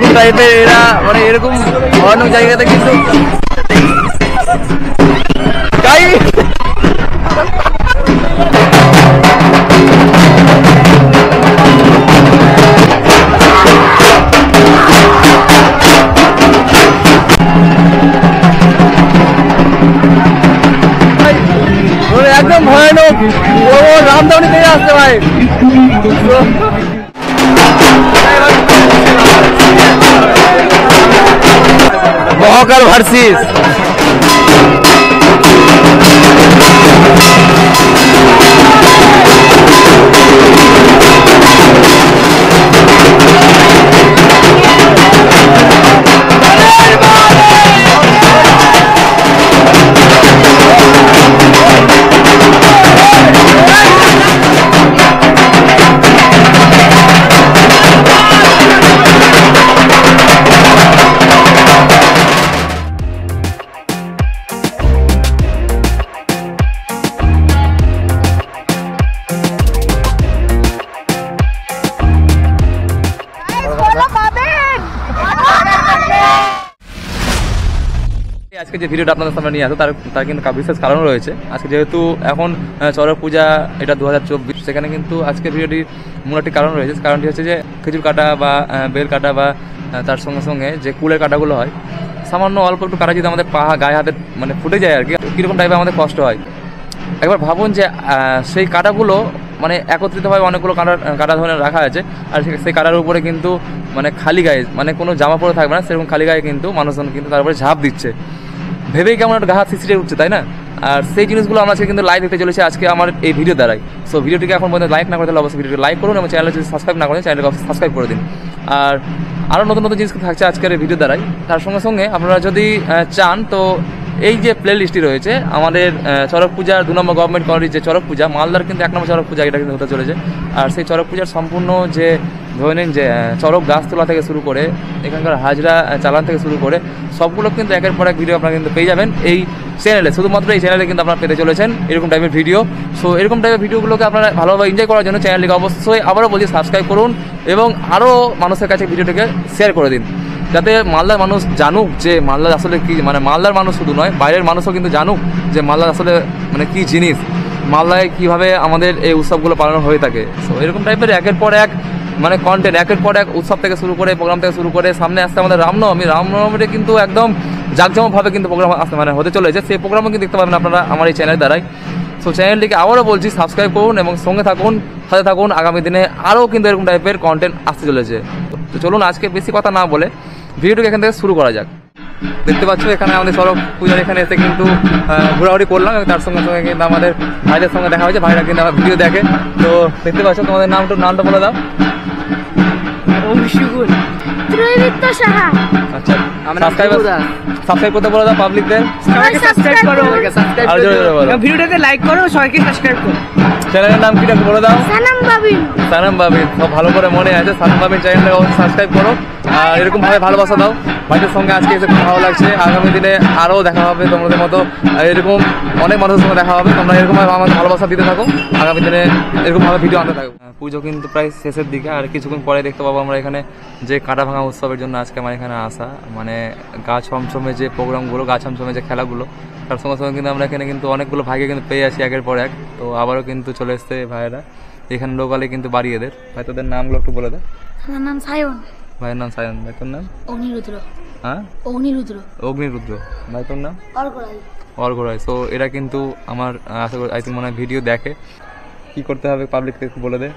এরকম টাইপের এরা মানে এরকম ভয়ানক জায়গাতে কিন্তু একদম ভয়ানক রামদাউনি থেকে আসছে ভাই। মহাকাল ভার্সিস আজকে যে ভিডিওটা আপনাদের সামনে নিয়ে আসো তার কিন্তু বিশেষ কারণ রয়েছে। আজকে যেহেতু এখন চড়ক পূজা এটা 2024, সেখানে কিন্তু আজকে ভিডিওটির মূল একটি কারণ রয়েছে। কারণটি হচ্ছে যে খেজুর কাটা বা বেল কাটা বা তার সঙ্গে সঙ্গে যে কুলের কাটাগুলো হয়, সামান্য অল্প একটু কাটা যদি আমাদের গায়ে হাতে মানে ফুটে যায় আর কি, কীরকম টাইপের আমাদের কষ্ট হয়। একবার ভাবুন যে সেই কাটাগুলো মানে একত্রিতভাবে অনেকগুলো কাটা ধরনের রাখা আছে, আর সেই কাটার উপরে কিন্তু মানে খালি গায়ে মানে কোনো জামা পরে থাকবে না, সেরকম খালি গায়ে কিন্তু মানুষজন কিন্তু তারপরে ঝাঁপ দিচ্ছে, ভেবেই কেমন একটা গা সিসিটে উঠছে, তাই না? আর সেই জিনিসগুলো আমরা আজকে কিন্তু লাইভ দেখতে চলেছি আজকে আমার এই ভিডিও দ্বারাই। সো ভিডিওটিকে এখন পর্যন্ত লাইক না করতে হলে অবশ্যই ভিডিওটি লাইক করুন এবং চ্যানেলে যদি সাবস্ক্রাইব না করেন চ্যানেলকে সাবস্ক্রাইব করে দিন। আর আরও নতুন নতুন জিনিস থাকছে আজকের এই ভিডিও দ্বারাই। তার সঙ্গে সঙ্গে আপনারা যদি চান তো এই যে প্লে লিস্টটি রয়েছে আমাদের চড়ক পূজার 2 নম্বর গভর্নমেন্ট কলেজের যে চড়ক পূজা, মালদার কিন্তু 1 নম্বর চড়ক পূজা এটা কিন্তু হতে চলেছে। আর সেই চড়ক পূজার সম্পূর্ণ যে ধরে নিন যে চড়ক গাছ তোলা থেকে শুরু করে এখানকার হাজরা চালান থেকে শুরু করে সবগুলো কিন্তু একের পর এক ভিডিও আপনারা কিন্তু পেয়ে যাবেন এই চ্যানেলে। শুধুমাত্র এই চ্যানেলে কিন্তু আপনারা পেতে চলেছেন এরকম টাইপের ভিডিও। সো এরকম টাইপের ভিডিওগুলোকে আপনারা ভালোভাবে এনজয় করার জন্য চ্যানেলটিকে অবশ্যই আবারও বলছি সাবস্ক্রাইব করুন এবং আরও মানুষের কাছে ভিডিওটিকে শেয়ার করে দিন, যাতে মালদার মানুষ জানুক যে মালদার আসলে কি, মানে মালদার মানুষ শুধু নয় বাইরের মানুষও কিন্তু জানুক যে মালদার আসলে মানে কি জিনিস, মালদায় কীভাবে আমাদের এই উৎসবগুলো পালন হয়ে থাকে। সো এরকম টাইপের একের পর এক মানে কন্টেন্ট, একের পর এক উৎসব থেকে শুরু করে প্রোগ্রাম থেকে শুরু করে সামনে আসতে আমাদের রামনবমীতে কিন্তু একদম জাঁকজমকভাবে কিন্তু প্রোগ্রাম আসতে মানে হতে চলেছে। সেই প্রোগ্রামও কিন্তু দেখতে পাবেন আপনারা আমার এই চ্যানেল দ্বারাই। সো চ্যানেলটিকে আবারও বলছি সাবস্ক্রাইব করুন এবং সঙ্গে থাকুন, সাথে থাকুন, আগামী দিনে আরও কিন্তু এরকম টাইপের কন্টেন্ট আসতে চলেছে। তো চলুন আজকে বেশি কথা না বলে ভিডিওটিকে এখান থেকে শুরু করা যাক। দেখতে পাচ্ছ এখানে আমাদের চড়ক পূজার এখানে এসে কিন্তু ঘোরাঘুরি করলাম এবং তার সঙ্গে সঙ্গে কিন্তু আমাদের ভাইদের সঙ্গে দেখা হয়েছে, ভাইরা কিন্তু আমার ভিডিও দেখে। তো দেখতে পাচ্ছ তোমাদের নামটা বলে দাও। আচ্ছা সাবস্ক্রাইব করতে বলে দাও পাবলিকদের, ভিডিওটাকে লাইক করো, সবাইকে সাবস্ক্রাইব করো। চ্যানেলের নাম কি বলে দাও? সানাম বাবিন। সব ভালো করে মনে আছে, সানাম বাবিন চ্যানেলটাকে অবশ্যই সাবস্ক্রাইব করো আর এরকম ভাবে ভালোবাসা দাও। ভাইদের সঙ্গে আজকে এসে খুব ভালো লাগছে। আগামী দিনে আরও দেখা হবে তোমাদের মতো, এরকম অনেক মানুষের সঙ্গে দেখা হবে। তোমরা এরকমভাবে আমাদের ভালোবাসা দিতে থাকো, আগামী দিনে এরকমভাবে ভিডিও আনতে থাকো। পুজো কিন্তু প্রায় শেষের দিকে, আর কিছুক্ষণ পরে দেখতে পাবো আমরা এখানে যে কাঁটা ভাঙা উৎসবের জন্য আজকে আমার এখানে আসা, মানে গা ছমছমে যে প্রোগ্রামগুলো, গা ছমছমে যে খেলাগুলো, তার সঙ্গে সঙ্গে কিন্তু আমরা এখানে কিন্তু অনেকগুলো ভাইকে কিন্তু পেয়ে আসি একের পর এক। তো আবারও কিন্তু চলে এসছে ভাইয়েরা এখানে লোকালে কিন্তু বাড়ি এদের। ভাই তোদের নামগুলো একটু বলে দেয়। আমার নাম সায়ন। ভাইয়ের নাম সায়ন। ভাই তোর নাম? অগ্নিরুদ্র। হ্যাঁ অগ্নিরুদ্র। অগ্নিরুদ্র। ভাই তোর নাম? অর্ঘরাই। অর্ঘরাই। সো এরা কিন্তু আমার আশা করি মনে হয় ভিডিও দেখে। কি করতে হবে পাবলিককে একটু বলে দে।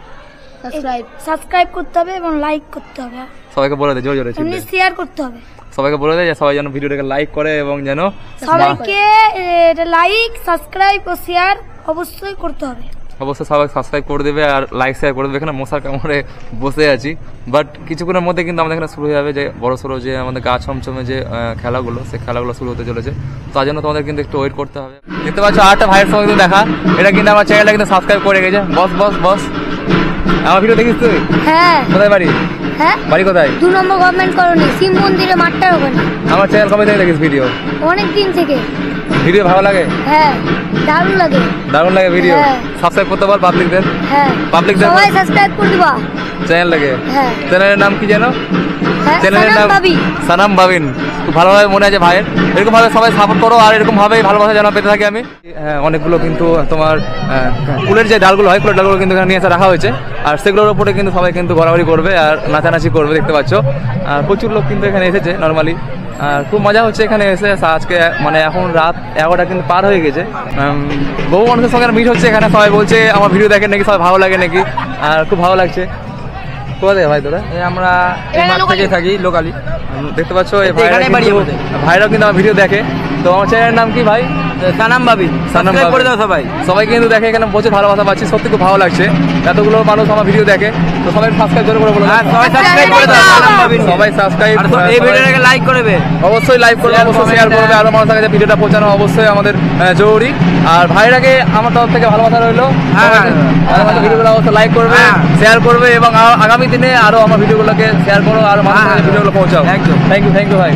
সাবস্ক্রাইব করতে হবে এবং লাইক করতে হবে। সবাইকে বলে দে জোরে জোরে, এমনি শেয়ার করতে হবে। সবাইকে বলে দে যে সবাই যেন ভিডিওটাকে লাইক করে এবং যেন সবাইকে লাইক, সাবস্ক্রাইব ও শেয়ার অবশ্যই করতে হবে। অবশ্যই সবাই সাবস্ক্রাইব করে দেবে আর লাইক শেয়ার করে দেবে। এখানে মশার কামড়ে বসে আছি, বাট কিছুক্ষণের মধ্যে কিন্তু আমাদের এখানে শুরু হয়ে যাবে যে বড় সড়ো যে আমাদের গা ছমছমে যে খেলাগুলো, সেই খেলাগুলো শুরু হতে চলেছে। তার জন্য তোমাদের কিন্তু একটু ওয়েট করতে হবে। দেখতে পাচ্ছ আরেকটা ভাইয়ের সঙ্গে কিন্তু দেখা, এটা কিন্তু আমার চ্যানেলটা কিন্তু সাবস্ক্রাইব করে গেছে। বস বস বস, আমার ভিডিও দেখিস তুই? হ্যাঁ। কোথায় বাড়ি? হ্যাঁ বাড়ি কোথায়? 2 নম্বর গভর্নমেন্ট কলোনি, শিব মন্দিরের মাঠটার ওখানে। আমার চ্যানেল কবে থেকে দেখিস ভিডিও? অনেক দিন থেকে। ভিডিও ভালো লাগে? হ্যাঁ দারুণ লাগে। দারুণ লাগে ভিডিও। সাবস্ক্রাইব করতে বল পাবলিকদের। হ্যাঁ পাবলিকদের সবাই সাবস্ক্রাইব করে দিবা চ্যানেল লাগে। হ্যাঁ। চ্যানেলের নাম কি জানো? হ্যাঁ, চ্যানেলের সানাম নাম বাবিন। সানাম বাবিন। খুব ভালোভাবে মনে আছে ভাইয়ের, এরকম ভাবে সবাই সাপোর্ট করো আর এরকম ভাবে ভালোবাসা যেন পেতে থাকি আমি। অনেকগুলো কিন্তু তোমার ফুলের যে ডালগুলো হয়, ফুলের ডালগুলো কিন্তু এখানে নিয়ে এসে রাখা হয়েছে, আর সেগুলোর উপরে কিন্তু সবাই কিন্তু ঘোরাঘুরি করবে আর নাচানাচি করবে, দেখতে পাচ্ছ। আর প্রচুর লোক কিন্তু এখানে এসেছে নর্মালি, আর খুব মজা হচ্ছে এখানে এসে। আজকে মানে এখন রাত 11টা কিন্তু পার হয়ে গেছে। বহু মানুষের সঙ্গে মিট হচ্ছে এখানে, সবাই বলছে আমার ভিডিও দেখেন নাকি, সবাই ভালো লাগে নাকি, আর খুব ভালো লাগছে। কোথা থেকে ভাই তোরা? আমরা এই মাঠ থেকে থাকি লোকালি। দেখতে পাচ্ছ এই এখানেই বাড়ি আমাদের। ভাইরাও কিন্তু আমার ভিডিও দেখে। তো আমার চ্যানেলের নাম কি ভাই? সানাম বাবিন। সানাম সাবস্ক্রাইব করে বাবিন। দাও সবাই। সবাই কিন্তু দেখে, এখানে প্রচুর ভালোবাসা পাচ্ছি, সত্যি খুব ভালো লাগছে। এতগুলো মানুষ আমার ভিডিও দেখে, তো সবাই সাবস্ক্রাইব করে বলো। আর সবাই সাবস্ক্রাইব করে দাও সানাম বাবিন। সবাই সাবস্ক্রাইব, আর এই ভিডিওটাকে লাইক করবে। অবশ্যই লাইক করবে, Share অবশ্যই করবে, শেয়ার করবে, আরো মানুষের কাছে ভিডিওটা পৌঁছানো অবশ্যই আমাদের জরুরি। আর ভাইরাকে আমার তরফ থেকে ভালোবাসা রইলো। হ্যাঁ। আর আমাদের ভিডিওগুলো অবশ্যই লাইক করবে, হ্যাঁ। শেয়ার করবে, এবং আগামী দিনে আরো আমার ভিডিওগুলোকে শেয়ার করো, আর মানুষের কাছে ভিডিওগুলো পৌঁছাও। একদম। থ্যাংক ইউ ভাই।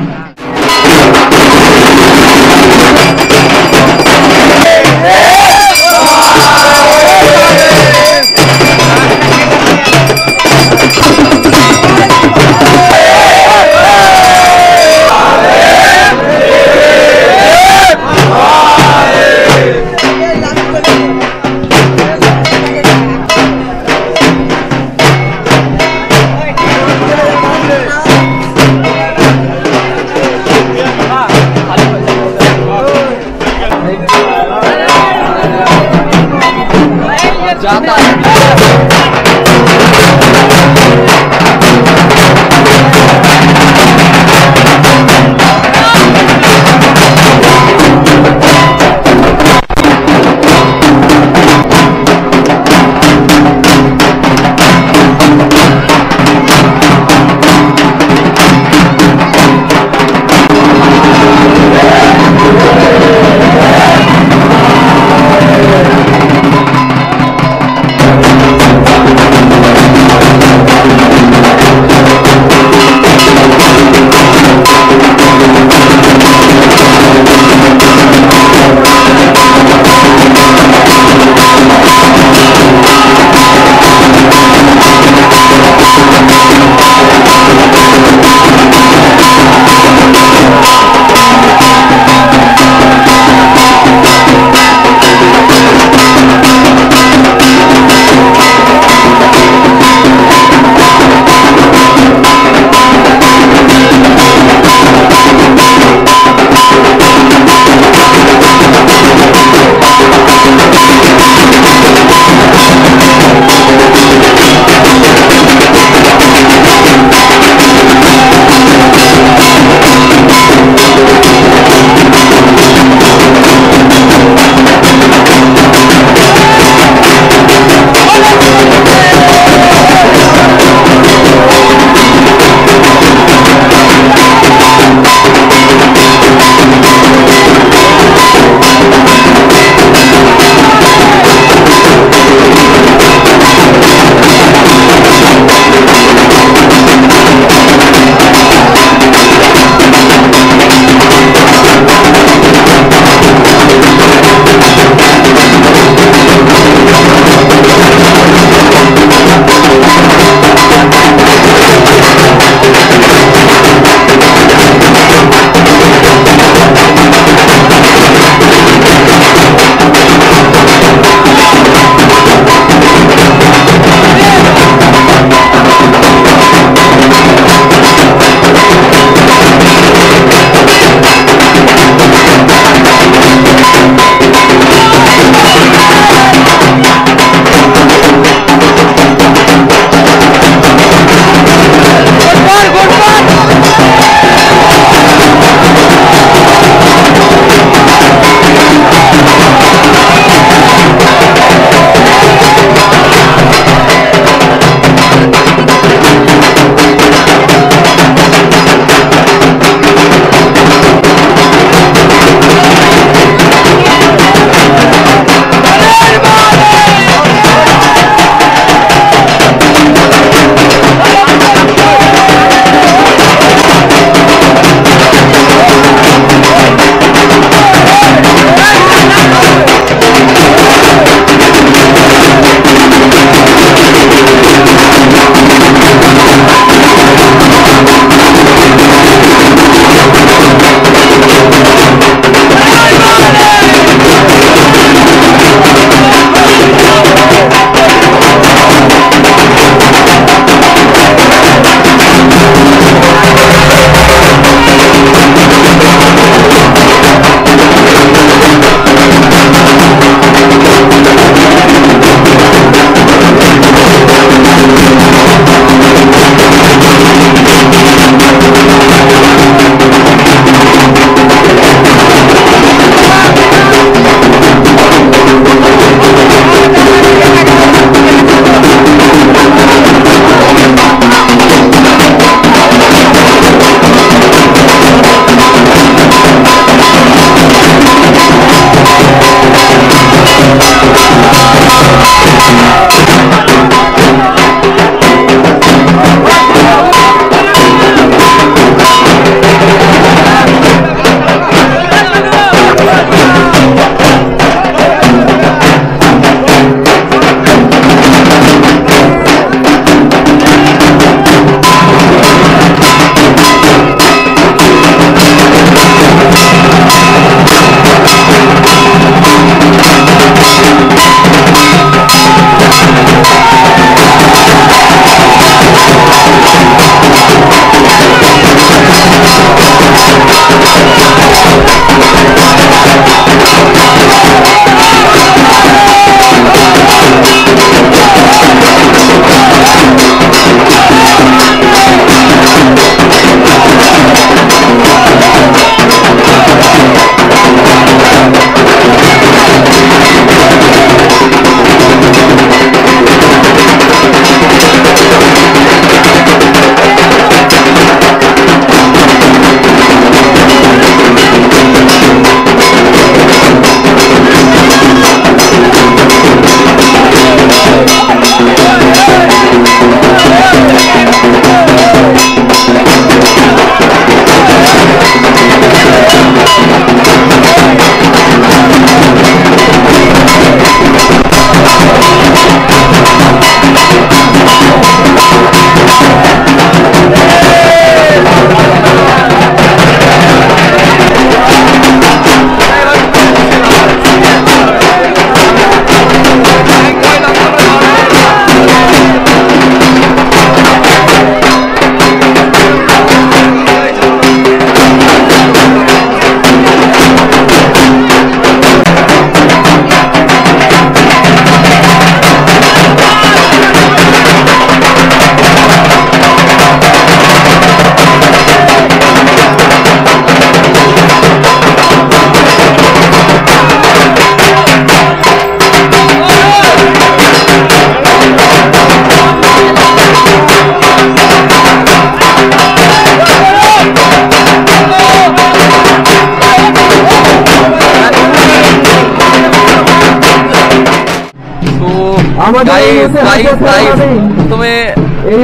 প্রথমে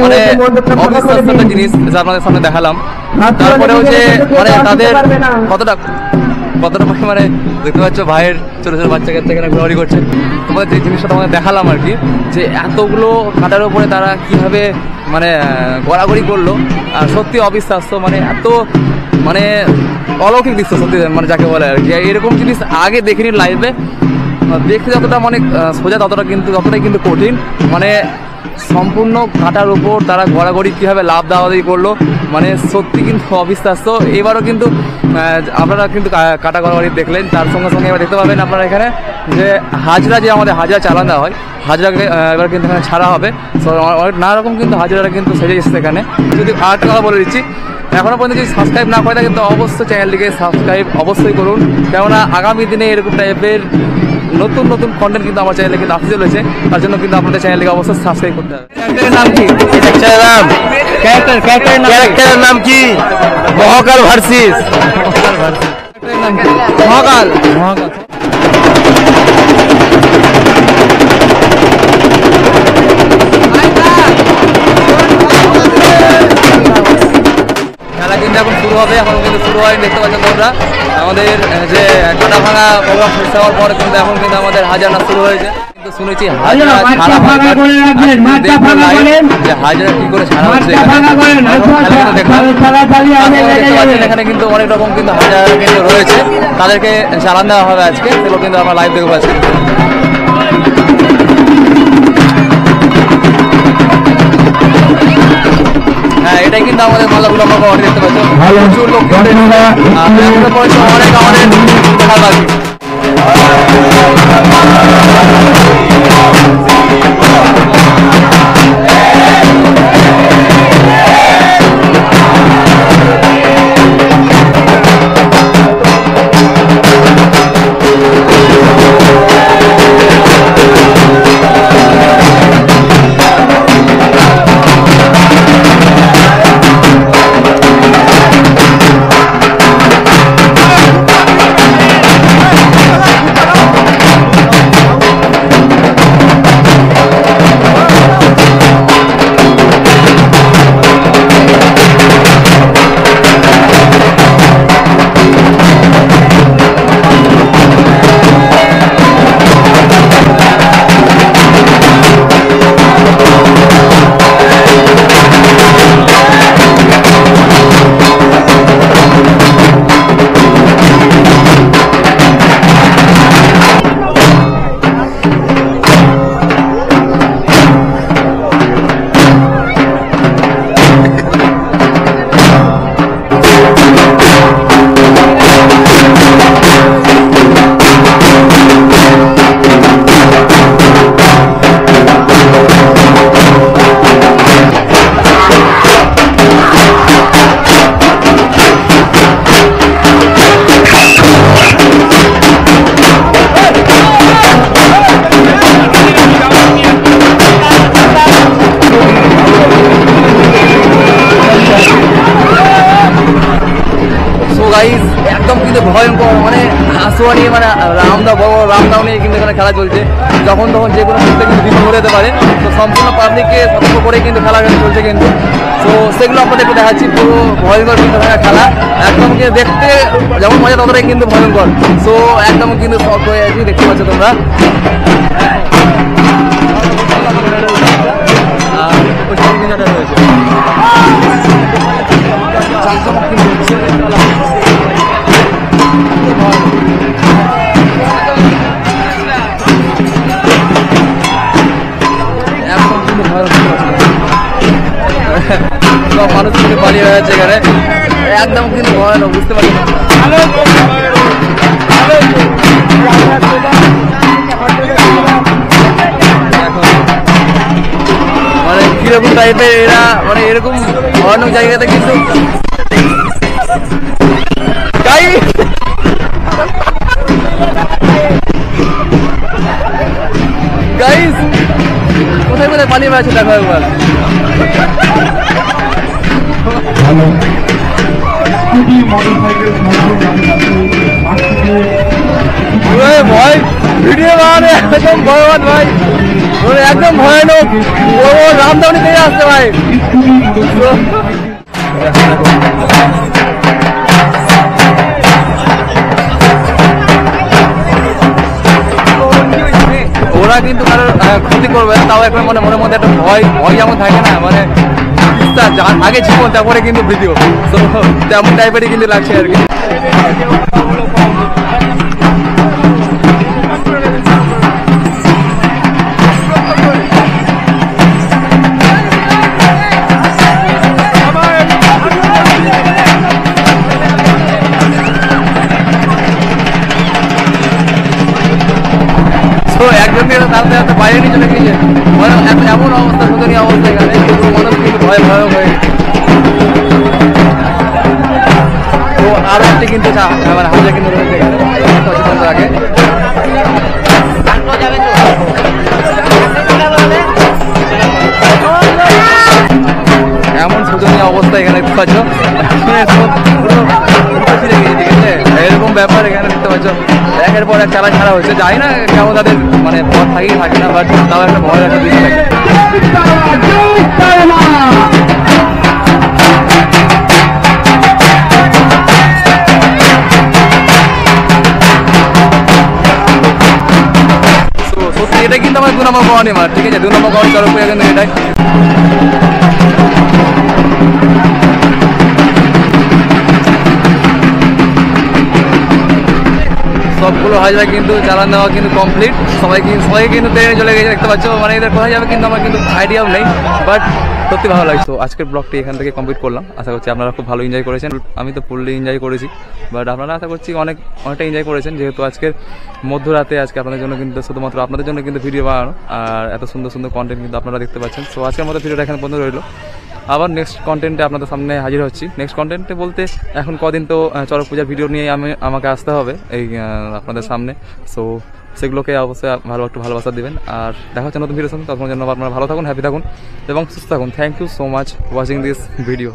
মানে অবিশ্বাস্য একটা জিনিস যা আপনাদের সামনে দেখালাম, তারপরে হচ্ছে মানে তাদের কতটা মানে দেখতে পাচ্ছ ভাইয়ের ছোট ছোট বাচ্চা কাচ্চা এখানে ঘোরাঘুরি করছে। তোমাদের যে জিনিসটা তোমাদের দেখালাম আর কি, যে এতগুলো কাটার উপরে তারা কিভাবে মানে ঘোরাঘুরি করলো, আর সত্যি অবিশ্বাস্য, মানে এত মানে অলৌকিক দৃশ্য সত্যি, মানে যাকে বলে আর কি। এরকম জিনিস আগে দেখিনি লাইভে, দেখতে যতটা মানে সোজা ততটাই কিন্তু কঠিন, মানে সম্পূর্ণ কাটার উপর তারা ঘোরাঘুরি কীভাবে লাভ দাওয়াদি করলো, মানে সত্যি কিন্তু অবিশ্বাস্য। এবারও কিন্তু আপনারা কিন্তু কাটা ঘোরাঘুরি দেখলেন, তার সঙ্গে সঙ্গে এবার দেখতে পাবেন আপনারা এখানে যে হাজরা, যে আমাদের হাজরা চালান দেওয়া হয়, হাজরাকে এবার কিন্তু এখানে ছাড়া হবে। অনেক নানা রকম কিন্তু হাজরারা কিন্তু সেজে এসেছে এখানে। যদি আরেকটা কথা বলে দিচ্ছি, এখনও পর্যন্ত যদি সাবস্ক্রাইব না করে থাকে তো অবশ্যই চ্যানেলটিকে সাবস্ক্রাইব অবশ্যই করুন, কেননা আগামী দিনে এরকম টাইপের নতুন নতুন কন্টেন্ট কিন্তু আমার চ্যানেলে কিন্তু আসতে চলেছে, তার জন্য কিন্তু আপনাদের চ্যানেলটিকে অবশ্যই সাবস্ক্রাইব করতে হবে। ক্যারেক্টারের নাম কি? মহাকাল ভার্সেস মহাকাল। খেলা কিন্তু এখন শুরু হবে, এখন কিন্তু শুরু হয়নি, দেখতে পাচ্ছেন তোমরা। আমাদের যে কাটা ভাঙা প্রোগ্রাম শেষ হওয়ার পর কিন্তু এখন কিন্তু আমাদের হাজারা শুরু হয়েছে। কিন্তু শুনেছি হাজারা ছাড়া যে হাজারা কি করে ছাড়া হচ্ছে এখানে কিন্তু অনেক রকম কিন্তু হাজারা কিন্তু রয়েছে, তাদেরকে চালান দেওয়া হবে আজকে, সেগুলো কিন্তু আমরা লাইভ দেখবো আজকে। হ্যাঁ, এটাই কিন্তু আমাদের মালাগুলো আমরা দেখতে পাচ্ছি, প্রচুর লোক অনেক আমাদের দেখা বাকি। একদম কিন্তু ভয়ঙ্কর, মানে হাসুয়া নিয়ে, মানে রামদাও নিয়ে কিন্তু এখানে খেলা চলছে। যখন তখন যে কোনো মুহূর্তে কিন্তু বিপদ হতে পারে, তো সম্পূর্ণ পাবলিককে সতর্ক করে কিন্তু খেলা চলছে কিন্তু। তো সেগুলো আপনাদের একটু দেখাচ্ছি, পুরো ভয়ঙ্কর কিন্তু খেলা, একদম কিন্তু দেখতে যেমন মজা ততটাই কিন্তু ভয়ঙ্কর। তো একদম কিন্তু শক হয়ে আছি, দেখতে পাচ্ছ তোমরা। মানুষ কিন্তু পালিয়ে বেড়াচ্ছে এখানে, একদম কিন্তু ভয়ানক, বুঝতে পারছি না। মানে কিরকম টাইপের এরা, মানে এরকম ভয়ানক জায়গাতে কিন্তু গাইস কোথায় কোথায় পালিয়ে বেড়াচ্ছে দেখো একবার। ভয় ভিডিও মানে একদম ভয়ানক ভাই, একদম ভয়ানক। ও রামদাউনি থেকে আসছে ভাই। ওরা কিন্তু কারোর ক্ষতি করবে না, তাও একটা মানে মনের মধ্যে একটা ভয় ভয় যেমন থাকে না, মানে আগে জীবন তারপরে কিন্তু ভিডিও, তো তেমন টাইপেরই কিন্তু লাগছে আর কি। তো একজনকে তাড়াতে তাড়াতে বাইরে নিয়ে চলে গিয়েছে, মানে এমন অবস্থা, শোচনীয় অবস্থা এখানে, কিন্তু মানুষ কিন্তু ভয় ভয়ানক হয়ে গেছে। তো আরো একটি কিন্তু মানে হাজার কিন্তু রয়েছে এখানে আগে। এমন শোচনীয় অবস্থা এখানে দেখতে পাচ্ছ, ঠিক আছে, এরকম ব্যাপার এখানে দেখতে পাচ্ছ। একের পর এক চালা ছাড়া হয়েছে, জানি না কেমন তাদের মানে পথ থাকেই থাকে না, বাট তাও একটা ভয় একটা বিষয় থাকে। সত্যি এটা কিন্তু আমার 2 নম্বর কর্নি মার, ঠিক আছে, 2 নম্বর কর্নি চরক পূজা কিন্তু এটাই। সবগুলো হাজরা কিন্তু চালান দেওয়া কিন্তু কমপ্লিট, সবাই কিন্তু ট্রেনে চলে গেছে দেখতে পাচ্ছ। মানে এদের কোথায় যাবে কিন্তু আমার কিন্তু আইডিয়াও নেই, বাট সত্যি ভালো লাগছে। আজকের ব্লগটি এখান থেকে কমপ্লিট করলাম, আশা করছি আপনারা খুব ভালো এনজয় করেছেন। আমি তো ফুললি এনজয় করেছি, বাট আপনারা আশা করছি অনেকটা এনজয় করেছেন, যেহেতু আজকের মধ্যরাতে আজকে আপনাদের জন্য কিন্তু শুধুমাত্র আপনাদের জন্য কিন্তু ভিডিও বানানো, আর এত সুন্দর সুন্দর কন্টেন্ট কিন্তু আপনারা দেখতে পাচ্ছেন। সো আজকের মতো ভিডিওটা এখানে বন্ধ রইলো, আবার নেক্সট কন্টেন্টে আপনাদের সামনে হাজির হচ্ছি। নেক্সট কন্টেন্টে বলতে এখন কদিন তো চড়ক পূজার ভিডিও নিয়ে আমাকে আসতে হবে এই আপনাদের সামনে। সো সেগুলোকে অবশ্যই একটু ভালোবাসা দিবেন, আর দেখা হচ্ছে নতুন ভিডিওর সামনে। তখন জন্য আপনারা ভালো থাকুন, হ্যাপি থাকুন এবং সুস্থ থাকুন। Thank you so much watching this video.